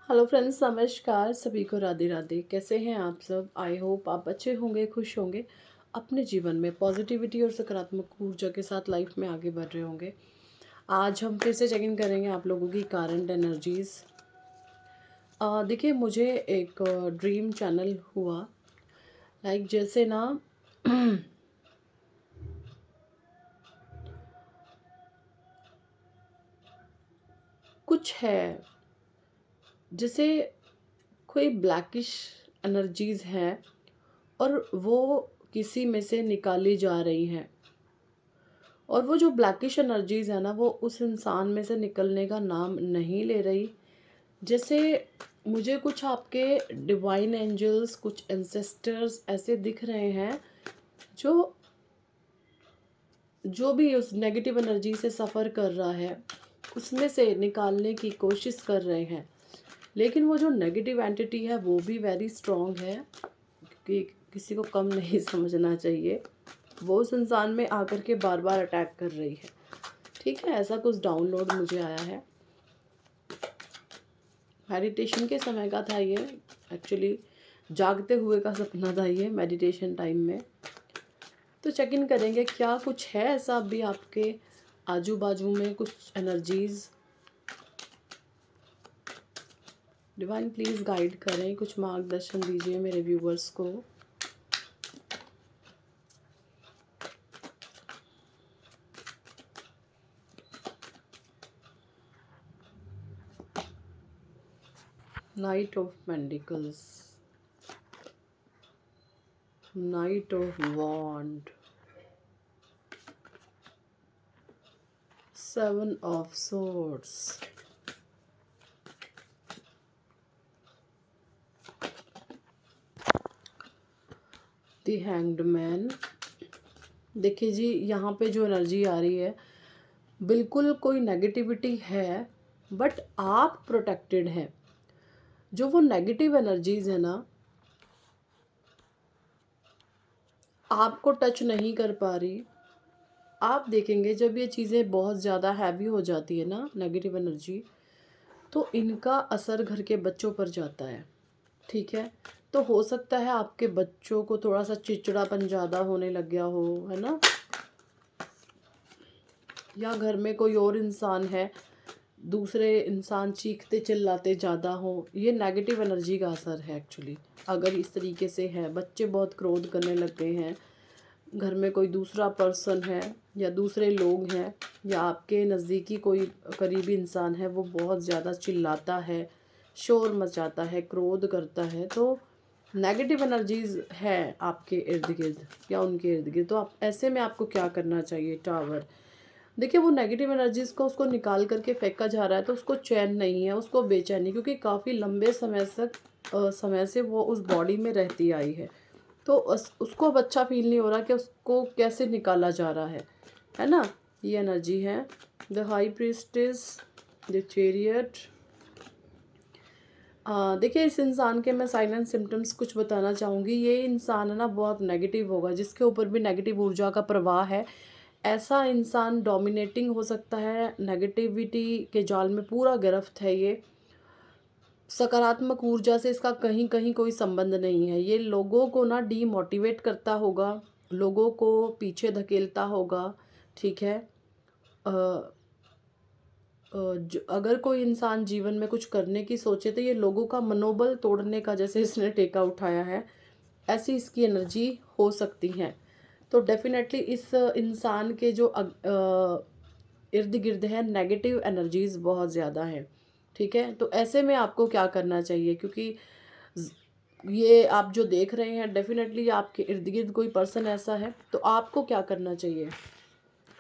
Hello friends, नमस्कार। सभी को राधे राधे। कैसे हैं आप सब? आई होप आप अच्छे होंगे, खुश होंगे, अपने जीवन में पॉजिटिविटी और सकारात्मक ऊर्जा के साथ लाइफ में आगे बढ़ रहे होंगे। आज हम फिर से चेक इन करेंगे आप लोगों की करंट एनर्जीज। देखिए, मुझे एक ड्रीम चैनल हुआ, लाइक जैसे ना कुछ है, जैसे कोई ब्लैकिश एनर्जीज हैं और वो किसी में से निकाली जा रही हैं, और वो जो ब्लैकिश एनर्जीज है ना, वो उस इंसान में से निकलने का नाम नहीं ले रही। जैसे मुझे कुछ आपके डिवाइन एंजल्स, कुछ एंसेस्टर्स ऐसे दिख रहे हैं जो जो भी उस नेगेटिव एनर्जी से सफ़र कर रहा है उसमें से निकालने की कोशिश कर रहे हैं। लेकिन वो जो नेगेटिव एंटिटी है वो भी वेरी स्ट्रॉन्ग है, क्योंकि किसी को कम नहीं समझना चाहिए। वो उस इंसान में आकर के बार बार अटैक कर रही है। ठीक है, ऐसा कुछ डाउनलोड मुझे आया है। मेडिटेशन के समय का था ये, एक्चुअली जागते हुए का सपना था ये मेडिटेशन टाइम में। तो चेक इन करेंगे क्या कुछ है ऐसा अभी आपके आजू बाजू में, कुछ एनर्जीज। डिवाइन प्लीज़ गाइड करें, कुछ मार्गदर्शन दीजिए मेरे व्यूवर्स को। Knight of pentacles, knight of wand, seven of swords, the hanged man. देखिए जी, यहाँ पे जो एनर्जी आ रही है, बिल्कुल कोई नेगेटिविटी है, बट आप प्रोटेक्टेड हैं। जो वो नेगेटिव एनर्जीज है ना, आपको टच नहीं कर पा रही। आप देखेंगे जब ये चीज़ें बहुत ज़्यादा हैवी हो जाती है ना, नेगेटिव एनर्जी, तो इनका असर घर के बच्चों पर जाता है। ठीक है, तो हो सकता है आपके बच्चों को थोड़ा सा चिड़चिड़ापन ज़्यादा होने लग गया हो, है ना, या घर में कोई और इंसान है, दूसरे इंसान चीखते चिल्लाते ज़्यादा हो। ये नेगेटिव एनर्जी का असर है एक्चुअली। अगर इस तरीके से है, बच्चे बहुत क्रोध करने लग गए हैं, घर में कोई दूसरा पर्सन है या दूसरे लोग हैं, या आपके नज़दीकी कोई करीबी इंसान है, वो बहुत ज़्यादा चिल्लाता है, शोर मचाता है, क्रोध करता है, तो नेगेटिव एनर्जीज है आपके इर्द गिर्द या उनके इर्द गिर्द। तो आप ऐसे में आपको क्या करना चाहिए? टावर, देखिए वो नेगेटिव एनर्जीज को उसको निकाल करके फेंका जा रहा है, तो उसको चैन नहीं है, उसको बेचैनी, क्योंकि काफ़ी लंबे समय से वो उस बॉडी में रहती आई है। तो उसको अब अच्छा फील नहीं हो रहा कि उसको कैसे निकाला जा रहा है ना। ये एनर्जी है the high priestess, the chariot. देखिए, इस इंसान के मैं साइलेंट सिम्टम्स कुछ बताना चाहूँगी। ये इंसान है ना बहुत नेगेटिव होगा, जिसके ऊपर भी नेगेटिव ऊर्जा का प्रवाह है। ऐसा इंसान डोमिनेटिंग हो सकता है, नेगेटिविटी के जाल में पूरा गिरफ्त है ये। सकारात्मक ऊर्जा से इसका कहीं कहीं कोई संबंध नहीं है। ये लोगों को ना डीमोटिवेट करता होगा, लोगों को पीछे धकेलता होगा। ठीक है, अ, अगर कोई इंसान जीवन में कुछ करने की सोचे तो ये लोगों का मनोबल तोड़ने का, जैसे इसने टेका उठाया है, ऐसी इसकी एनर्जी हो सकती है। तो डेफिनेटली इस इंसान के जो इर्द गिर्द है, नेगेटिव एनर्जीज बहुत ज़्यादा हैं। ठीक है, तो ऐसे में आपको क्या करना चाहिए? क्योंकि ये आप जो देख रहे हैं, डेफिनेटली आपके इर्द गिर्द कोई पर्सन ऐसा है, तो आपको क्या करना चाहिए?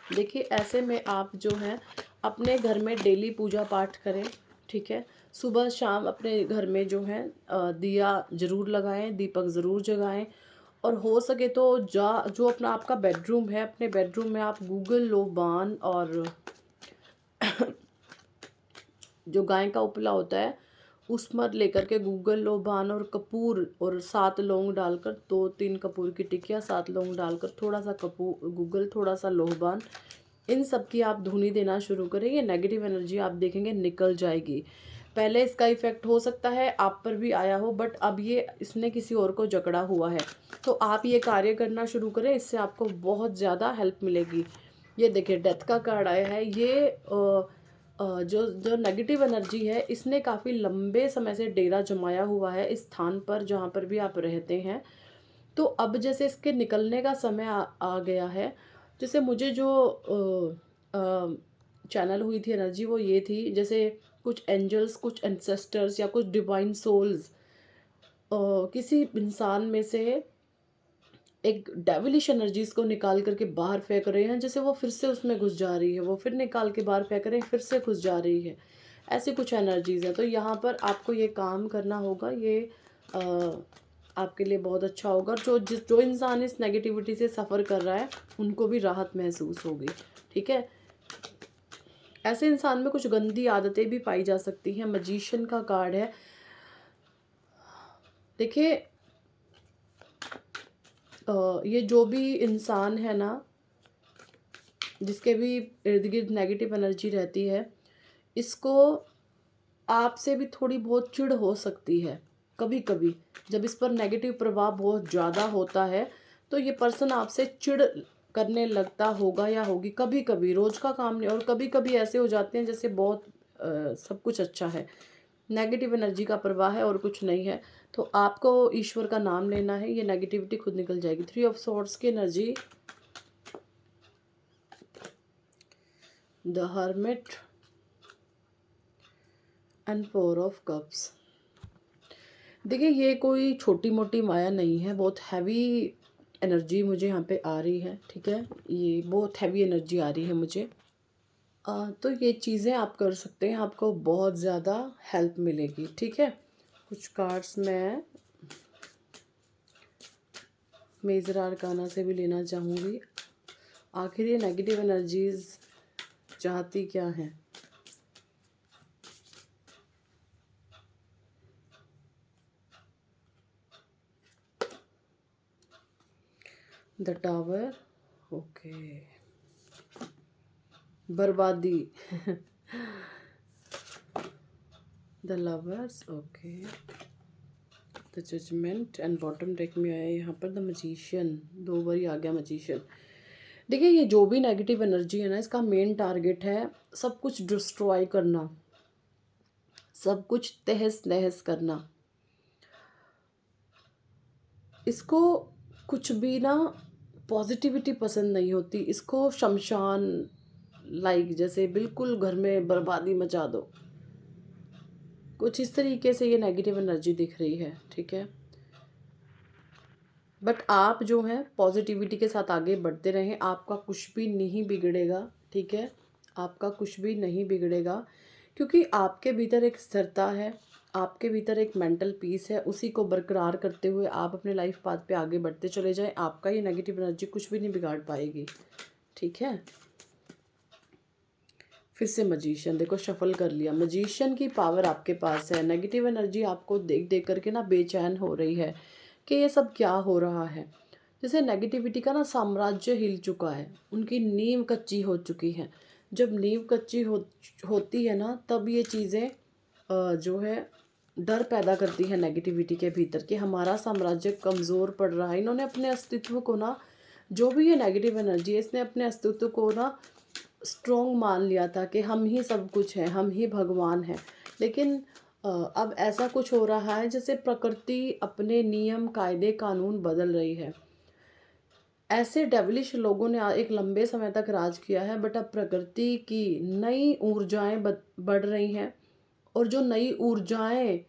देखिए, ऐसे में आप जो हैं अपने घर में डेली पूजा पाठ करें। ठीक है, सुबह शाम अपने घर में जो है दिया ज़रूर लगाएं, दीपक ज़रूर जगाएं। और हो सके तो जो अपना आपका बेडरूम है, अपने बेडरूम में आप गूगल लोबान और जो गाय का उपला होता है उसमर लेकर के, गूगल लोबान और कपूर और 7 लौंग डालकर, 2-3 कपूर की टिकिया, 7 लौंग डालकर, थोड़ा सा कपूर गूगल, थोड़ा सा लोबान, इन सब की आप धुनी देना शुरू करें। ये नेगेटिव एनर्जी आप देखेंगे निकल जाएगी। पहले इसका इफ़ेक्ट हो सकता है आप पर भी आया हो, बट अब ये इसने किसी और को जकड़ा हुआ है। तो आप ये कार्य करना शुरू करें, इससे आपको बहुत ज़्यादा हेल्प मिलेगी। ये देखिए डेथ का कार्ड आया है। ये जो जो नेगेटिव एनर्जी है, इसने काफ़ी लंबे समय से डेरा जमाया हुआ है इस स्थान पर जहाँ पर भी आप रहते हैं। तो अब जैसे इसके निकलने का समय आ गया है। जैसे मुझे जो चैनल हुई थी एनर्जी, वो ये थी जैसे कुछ एंजल्स, कुछ एंसेस्टर्स या कुछ डिवाइन सोल्स किसी इंसान में से एक डेविलिश एनर्जीज को निकाल करके बाहर फेंक रहे हैं। जैसे वो फिर से उसमें घुस जा रही है, वो फिर निकाल के बाहर फेंक रहे हैं, फिर से घुस जा रही है। ऐसी कुछ एनर्जीज है। तो यहाँ पर आपको ये काम करना होगा। ये अ, आपके लिए बहुत अच्छा होगा। और जो इंसान इस नेगेटिविटी से सफ़र कर रहा है, उनको भी राहत महसूस होगी। ठीक है। ऐसे इंसान में कुछ गंदी आदतें भी पाई जा सकती हैं। मजीशियन का कार्ड है। देखिए ये जो भी इंसान है ना, जिसके भी इर्द गिर्द नेगेटिव एनर्जी रहती है, इसको आपसे भी थोड़ी बहुत चिढ़ हो सकती है कभी कभी। जब इस पर नेगेटिव प्रभाव बहुत ज़्यादा होता है, तो ये पर्सन आपसे चिढ़ करने लगता होगा या होगी कभी कभी। रोज़ का काम नहीं। और कभी कभी ऐसे हो जाते हैं जैसे बहुत सब कुछ अच्छा है, नेगेटिव एनर्जी का प्रवाह है और कुछ नहीं है। तो आपको ईश्वर का नाम लेना है, ये नेगेटिविटी खुद निकल जाएगी। 3 ऑफ सॉर्ड्स की energy, the hermit and 4 of cups. देखिए ये कोई छोटी मोटी माया नहीं है, बहुत हैवी एनर्जी मुझे यहाँ पे आ रही है। ठीक है, ये बहुत हैवी एनर्जी आ रही है मुझे। तो ये चीज़ें आप कर सकते हैं, आपको बहुत ज़्यादा हेल्प मिलेगी। ठीक है। कुछ कार्ड्स मैं मेजर आर्काना से भी लेना चाहूँगी। आखिर ये नेगेटिव एनर्जीज चाहती क्या हैं? द टावर, ओके, बर्बादी the lovers, okay, the judgement and bottom deck में आया यहाँ पर द मजीशियन। 2 बार ही आ गया मजीशियन। देखिए ये जो भी नेगेटिव एनर्जी है ना, इसका मेन टारगेट है सब कुछ डिस्ट्रॉय करना, सब कुछ तहस नहस करना। इसको कुछ भी ना पॉजिटिविटी पसंद नहीं होती। इसको शमशान लाइक जैसे बिल्कुल घर में बर्बादी मचा दो, कुछ इस तरीके से ये नेगेटिव एनर्जी दिख रही है। ठीक है। बट आप जो हैं पॉजिटिविटी के साथ आगे बढ़ते रहें, आपका कुछ भी नहीं बिगड़ेगा। ठीक है, आपका कुछ भी नहीं बिगड़ेगा, क्योंकि आपके भीतर एक स्थिरता है, आपके भीतर एक मेंटल पीस है। उसी को बरकरार करते हुए आप अपने लाइफ पाथ पे आगे बढ़ते चले जाएं। आपका ये नेगेटिव एनर्जी कुछ भी नहीं बिगाड़ पाएगी। ठीक है। फिर से मजीशियन, देखो शफल कर लिया। मजीशियन की पावर आपके पास है। नेगेटिव एनर्जी आपको देख देख करके ना बेचैन हो रही है कि ये सब क्या हो रहा है। जैसे नेगेटिविटी का ना साम्राज्य हिल चुका है, उनकी नींव कच्ची हो चुकी है। जब नींव कच्ची होती है ना, तब ये चीज़ें जो है डर पैदा करती है नेगेटिविटी के भीतर कि हमारा साम्राज्य कमज़ोर पड़ रहा है। इन्होंने अपने अस्तित्व को ना, जो भी ये नेगेटिव एनर्जी है, इसने अपने अस्तित्व को ना स्ट्रॉन्ग मान लिया था कि हम ही सब कुछ हैं, हम ही भगवान हैं। लेकिन अब ऐसा कुछ हो रहा है जैसे प्रकृति अपने नियम कायदे कानून बदल रही है। ऐसे डेविलिश लोगों ने एक लंबे समय तक राज किया है, बट अब प्रकृति की नई ऊर्जाएं बढ़ रही हैं। और जो नई ऊर्जाएं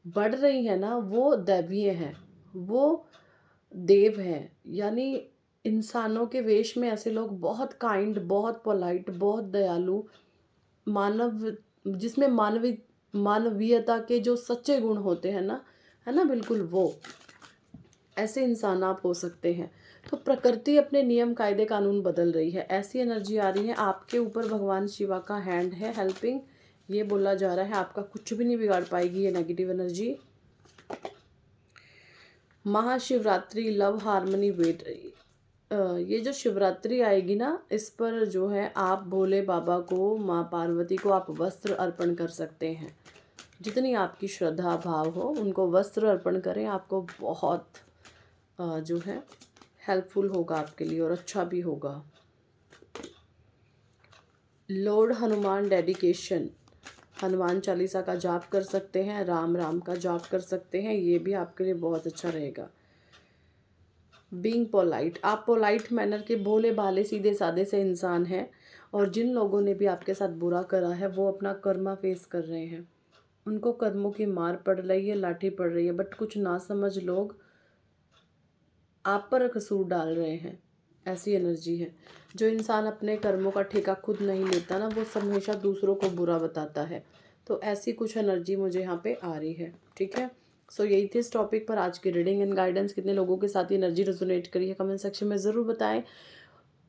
बढ़ रही हैं ना, वो दैवीय हैं, वो देव हैं। यानी इंसानों के वेश में ऐसे लोग बहुत काइंड, बहुत पोलाइट, बहुत दयालु, मानव, जिसमें मानवीयता के जो सच्चे गुण होते हैं ना, है ना, बिल्कुल वो ऐसे इंसान आप हो सकते हैं। तो प्रकृति अपने नियम कायदे कानून बदल रही है। ऐसी एनर्जी आ रही है आपके ऊपर। भगवान शिवा का हैंड है हेल्पिंग, ये बोला जा रहा है। आपका कुछ भी नहीं बिगाड़ पाएगी ये negative energy. Mahashivratri, love harmony wait. ये जो शिवरात्रि आएगी ना, इस पर जो है आप भोले बाबा को, माँ पार्वती को आप वस्त्र अर्पण कर सकते हैं। जितनी आपकी श्रद्धा भाव हो उनको वस्त्र अर्पण करें, आपको बहुत जो है हेल्पफुल होगा आपके लिए और अच्छा भी होगा। लॉर्ड हनुमान डेडिकेशन, हनुमान चालीसा का जाप कर सकते हैं, राम राम का जाप कर सकते हैं, ये भी आपके लिए बहुत अच्छा रहेगा। बीइंग पोलाइट, आप पोलाइट मैनर के भोले भाले सीधे साधे से इंसान हैं और जिन लोगों ने भी आपके साथ बुरा करा है वो अपना कर्मा फेस कर रहे हैं, उनको कर्मों की मार पड़ रही है, लाठी पड़ रही है, बट कुछ नासमझ लोग आप पर कसूर डाल रहे हैं, ऐसी एनर्जी है। जो इंसान अपने कर्मों का ठेका खुद नहीं लेता ना, वो हमेशा दूसरों को बुरा बताता है। तो ऐसी कुछ एनर्जी मुझे यहाँ पे आ रही है, ठीक है। सो यही थी इस टॉपिक पर आज की रीडिंग एंड गाइडेंस। कितने लोगों के साथ ये एनर्जी रेजोनेट करी है कमेंट सेक्शन में ज़रूर बताएं।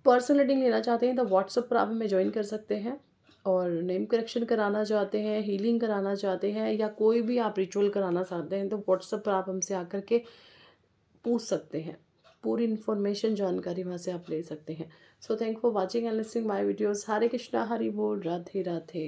पर्सनल रीडिंग लेना चाहते हैं तो व्हाट्सएप पर आप हमें ज्वाइन कर सकते हैं, और नेम करेक्शन कराना चाहते हैं, हीलिंग कराना चाहते हैं, या कोई भी आप रिचुअल कराना चाहते हैं तो व्हाट्सएप पर आप हमसे आकर के पूछ सकते हैं। पूरी इन्फॉर्मेशन जानकारी वहाँ से आप ले सकते हैं। So thank for watching and listening my videos. Hare Krishna, Hari बोल, राधे राधे।